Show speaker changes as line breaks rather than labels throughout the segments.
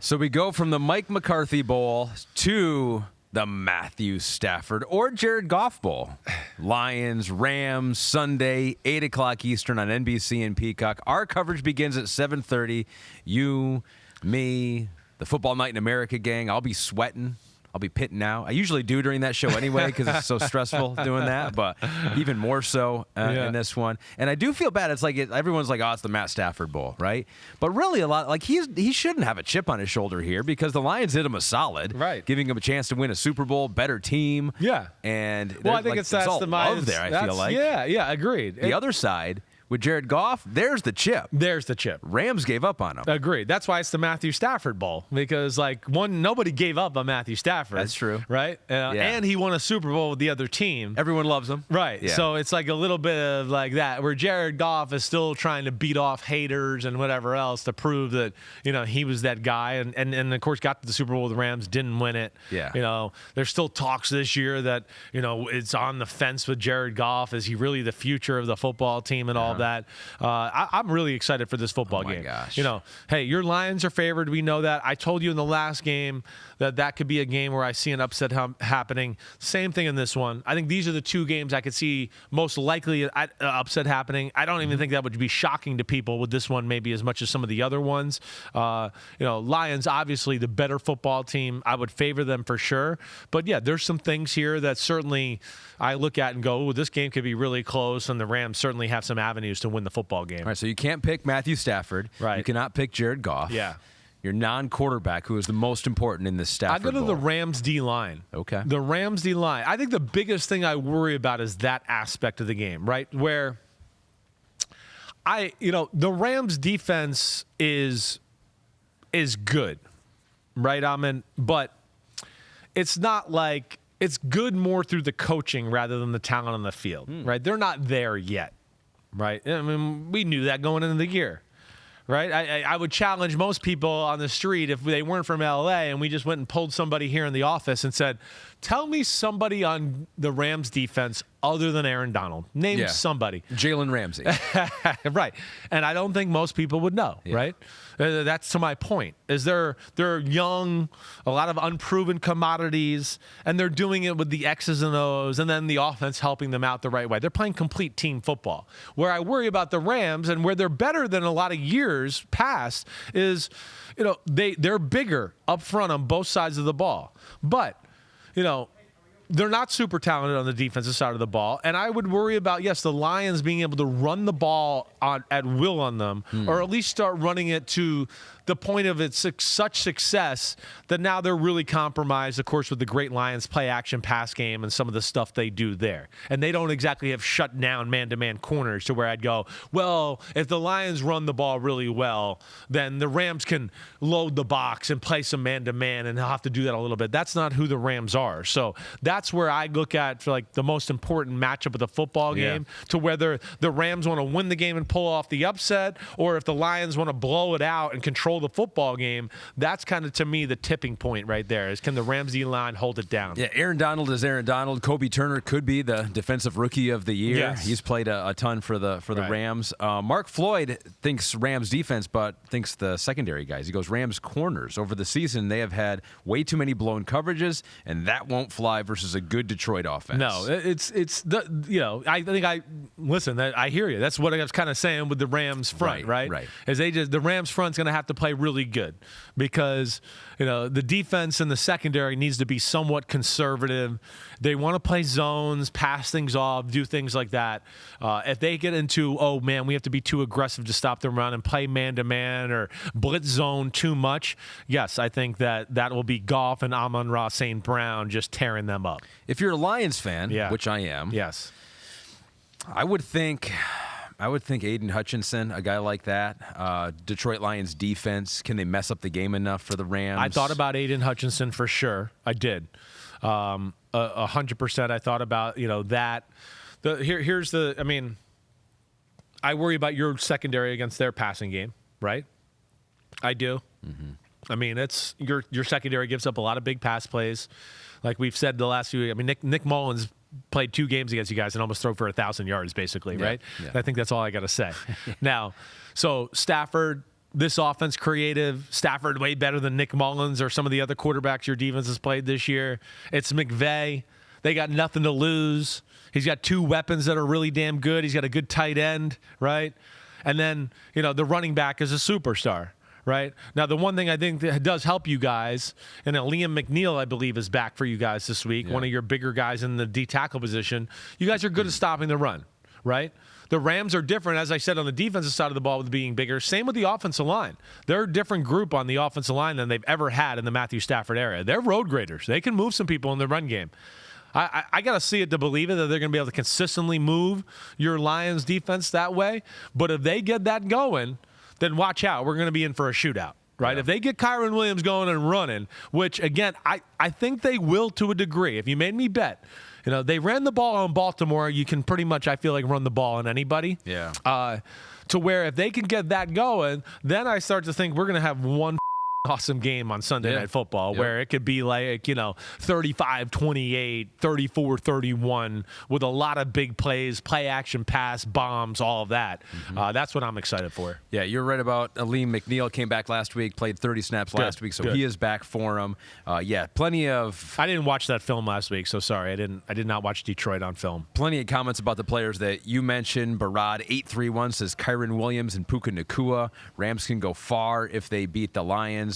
So we go from the Mike McCarthy Bowl to the Matthew Stafford or Jared Goff Bowl. Lions, Rams, Sunday, 8 o'clock Eastern on NBC and Peacock. Our coverage begins at 7:30. You, me, the Football Night in America gang, I'll be sweating. I'll be pitting out. I usually do during that show anyway because it's so stressful doing that, but even more so in this one. And I do feel bad. It's like everyone's like, oh, it's the Matt Stafford Bowl, right? But really, a lot like he shouldn't have a chip on his shoulder here because the Lions did him a solid,
right?
Giving him a chance to win a Super Bowl, better team,
And
I think it's all love there. I feel like,
agreed.
The other side. With Jared Goff, there's the chip. Rams gave up on him.
Agreed. That's why it's the Matthew Stafford Bowl because, nobody gave up on Matthew Stafford.
That's true.
Right? And he won a Super Bowl with the other team.
Everyone loves him.
Right.
Yeah.
So it's like a little bit of like that where Jared Goff is still trying to beat off haters and whatever else to prove that, he was that guy. And of course, got to the Super Bowl with the Rams, didn't win it.
Yeah.
There's still talks this year that, it's on the fence with Jared Goff. Is he really the future of the football team and all that? I'm really excited for this football game.
Gosh.
Hey, your Lions are favored. We know that. I told you in the last game that could be a game where I see an upset happening. Same thing in this one. I think these are the two games I could see most likely upset happening. I don't even think that would be shocking to people with this one maybe as much as some of the other ones. Lions, obviously the better football team. I would favor them for sure. But, yeah, there's some things here that certainly I look at and go, this game could be really close, and the Rams certainly have some avenues to win the football game.
All right, so you can't pick Matthew Stafford.
Right.
You cannot pick Jared Goff.
Yeah.
Your non-quarterback, who is the most important in this Stafford
I go to
Bowl.
the Rams D-line.
Okay.
The Rams D-line. I think the biggest thing I worry about is that aspect of the game, right? Where the Rams defense is good, right, Amin? But it's not like it's good more through the coaching rather than the talent on the field, right? They're not there yet, right? I mean, we knew that going into the year. Right, I would challenge most people on the street if they weren't from L.A. and we just went and pulled somebody here in the office and said, "Tell me somebody on the Rams defense other than Aaron Donald. Name somebody."
Jalen Ramsey.
Right, and I don't think most people would know. Yeah. Right, that's to my point. Is they're young, a lot of unproven commodities, and they're doing it with the X's and O's, and then the offense helping them out the right way. They're playing complete team football. Where I worry about the Rams and where they're better than a lot of years past is, they're bigger up front on both sides of the ball, but they're not super talented on the defensive side of the ball. And I would worry about, the Lions being able to run the ball at will on them, or at least start running it to the point of its such success that now they're really compromised, of course, with the great Lions play-action pass game and some of the stuff they do there. And they don't exactly have shut down man-to-man corners to where I'd go, well, if the Lions run the ball really well, then the Rams can load the box and play some man-to-man, and they'll have to do that a little bit. That's not who the Rams are. So that's where I look at for the most important matchup of the football game, to whether the Rams want to win the game and pull off the upset, or if the Lions want to blow it out and control the football game. That's kind of, to me, the tipping point right there is, can the Rams D-line hold it down?
Yeah, Aaron Donald is Aaron Donald. Kobe Turner could be the defensive rookie of the year.
Yes.
He's played a ton for the Rams. Mark Floyd thinks Rams defense, but thinks the secondary guys. He goes Rams corners. Over the season, they have had way too many blown coverages, and that won't fly versus a good Detroit offense.
No, it's the I think I hear you. That's what I was kind of saying with the Rams front, right?
Right.
Is the Rams front's going to have to play really good because the defense and the secondary needs to be somewhat conservative. They want to play zones, pass things off, do things like that. If they get into, oh man, we have to be too aggressive to stop them run and play man-to-man or blitz zone too much, yes, I think that will be Goff and Amon-Ra St. Brown just tearing them up.
If you're a Lions fan, which I am,
yes,
I would think Aiden Hutchinson, a guy like that. Detroit Lions defense, can they mess up the game enough for the Rams?
I thought about Aiden Hutchinson for sure. I did. 100%. I thought about that. I worry about your secondary against their passing game, right? I do. Mm-hmm. I mean, it's your secondary gives up a lot of big pass plays, like we've said the last few. I mean, Nick Mullins played 2 games against you guys and almost threw for 1,000 yards, basically, right? Yeah. I think that's all I got to say. Now, so Stafford, this offense creative. Stafford way better than Nick Mullins or some of the other quarterbacks your defense has played this year. It's McVay. They got nothing to lose. He's got 2 weapons that are really damn good. He's got a good tight end, right? And then, the running back is a superstar, right? Now, the one thing I think that does help you guys, and Liam McNeil, I believe, is back for you guys this week, one of your bigger guys in the D-tackle position. You guys are good at stopping the run, right? The Rams are different, as I said, on the defensive side of the ball with being bigger. Same with the offensive line. They're a different group on the offensive line than they've ever had in the Matthew Stafford era. They're road graders. They can move some people in the run game. I got to see it to believe it, that they're going to be able to consistently move your Lions defense that way. But if they get that going, then watch out. We're going to be in for a shootout, right? Yeah. If they get Kyron Williams going and running, which, again, I think they will to a degree. If you made me bet, they ran the ball on Baltimore. You can pretty much, I feel like, run the ball on anybody.
Yeah.
To where if they can get that going, then I start to think we're going to have one awesome game on Sunday Night Football where it could be like, 35-28, 34-31 with a lot of big plays, play action, pass, bombs, all of that. That's what I'm excited for.
Yeah, you're right about Aleem McNeil. Came back last week, played 30 snaps last week, so he is back for him. Plenty of...
I didn't watch that film last week, so sorry. I did not watch Detroit on film.
Plenty of comments about the players that you mentioned. Barad831 says Kyron Williams and Puka Nacua. Rams can go far if they beat the Lions.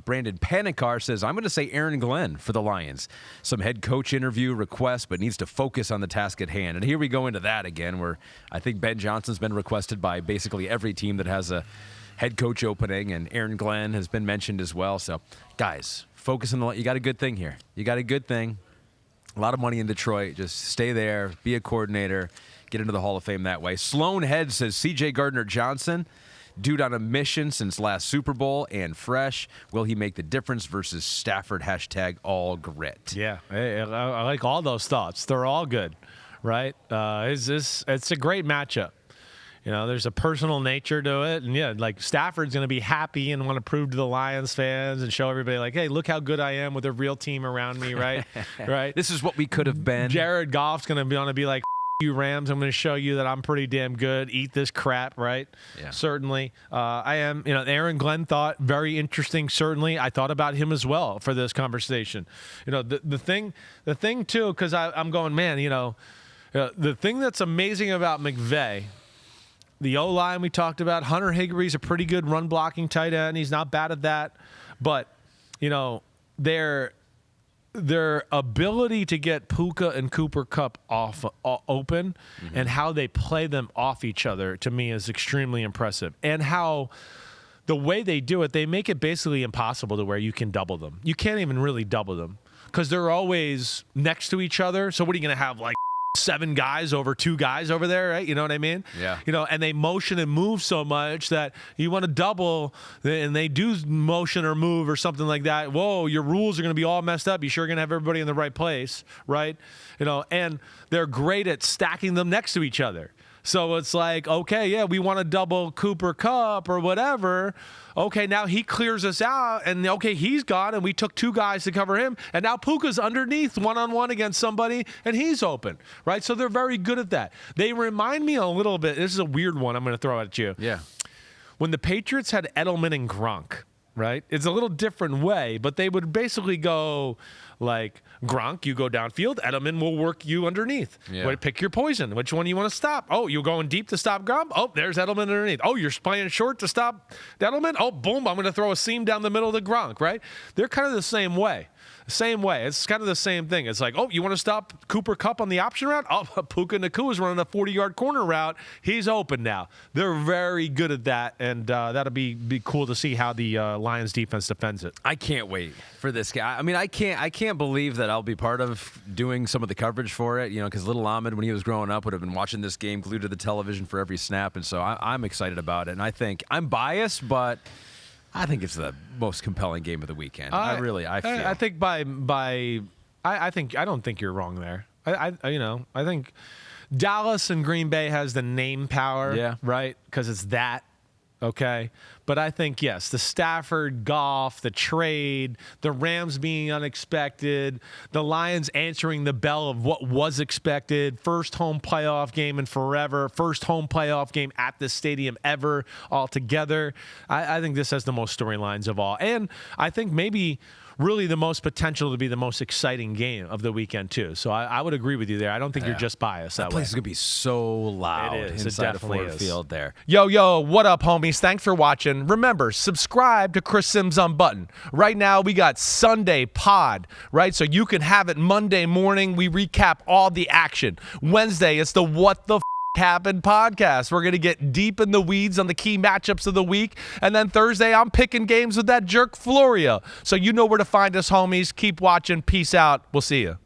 Brandon Panikar says, I'm going to say Aaron Glenn for the Lions. Some head coach interview request, but needs to focus on the task at hand. And here we go into that again, where I think Ben Johnson's been requested by basically every team that has a head coach opening, and Aaron Glenn has been mentioned as well. So, guys, focus on you got a good thing here. You got a good thing. A lot of money in Detroit. Just stay there, be a coordinator, get into the Hall of Fame that way. Sloan Head says C.J. Gardner-Johnson, dude on a mission since last Super Bowl and fresh. Will he make the difference versus Stafford? #allgrit.
Yeah, I like all those thoughts. They're all good, right? It's a great matchup. There's a personal nature to it. And, like Stafford's going to be happy and want to prove to the Lions fans and show everybody, like, hey, look how good I am with a real team around me, right? Right.
This is what we could have been.
Jared Goff's going to want to be like, you Rams, I'm going to show you that I'm pretty damn good. Eat this crap, right? Yeah. Certainly. I am. Aaron Glenn thought very interesting. Certainly. I thought about him as well for this conversation. The thing too, because I'm going, man, the thing that's amazing about McVay, the O-line we talked about, Hunter Higree's a pretty good run blocking tight end. He's not bad at that. But, their ability to get Puka and Cooper Kupp open and how they play them off each other, to me, is extremely impressive. And how the way they do it, they make it basically impossible to where you can double them. You can't even really double them because they're always next to each other. So what are you going to have, like 7 guys over 2 guys over there, right? You know what I mean?
Yeah.
And they motion and move so much that you want to double, and they do motion or move or something like that. Whoa, your rules are going to be all messed up. You sure going to have everybody in the right place, right? And they're great at stacking them next to each other. So it's like, okay, yeah, we want to double Cooper Kupp or whatever. Okay, now he clears us out, and okay, he's gone, and we took 2 guys to cover him, and now Puka's underneath one-on-one against somebody, and he's open, right? So they're very good at that. They remind me a little bit. This is a weird one I'm going to throw at you.
Yeah.
When the Patriots had Edelman and Gronk, right? It's a little different way, but they would basically go like, Gronk, you go downfield. Edelman will work you underneath. Yeah. Pick your poison. Which one you want to stop? Oh, you're going deep to stop Gronk? Oh, there's Edelman underneath. Oh, you're playing short to stop Edelman? Oh, boom, I'm going to throw a seam down the middle of the Gronk, right? They're kind of the same way. Same way. It's kind of the same thing. It's like, oh, you want to stop Cooper Kupp on the option route? Oh, Puka Nacua is running a 40-yard corner route. He's open now. They're very good at that, and that'll be cool to see how the Lions defense defends it.
I can't wait for this guy. I mean, I can't believe that I'll be part of doing some of the coverage for it, because little Ahmed, when he was growing up, would have been watching this game glued to the television for every snap, and so I'm excited about it. And I think I'm biased, but I think it's the most compelling game of the weekend. I think
I don't think you're wrong there. I think Dallas and Green Bay has the name power, right? Because it's that, okay? But I think, yes, the Stafford, Goff, the trade, the Rams being unexpected, the Lions answering the bell of what was expected, first home playoff game in forever, first home playoff game at this stadium ever altogether. I think this has the most storylines of all. And I think maybe really the most potential to be the most exciting game of the weekend, too. So I would agree with you there. I don't think you're just biased that way.
That place is going to be so loud inside of Ford Field there.
Yo, what up, homies? Thanks for watching. Remember, subscribe to Chris Simms Unbuttoned. Right now, we got Sunday pod, right? So you can have it Monday morning. We recap all the action. Wednesday, it's the What the Happened podcast. We're going to get deep in the weeds on the key matchups of the week. And then Thursday, I'm picking games with that jerk Florio. So you know where to find us, homies. Keep watching. Peace out. We'll see you.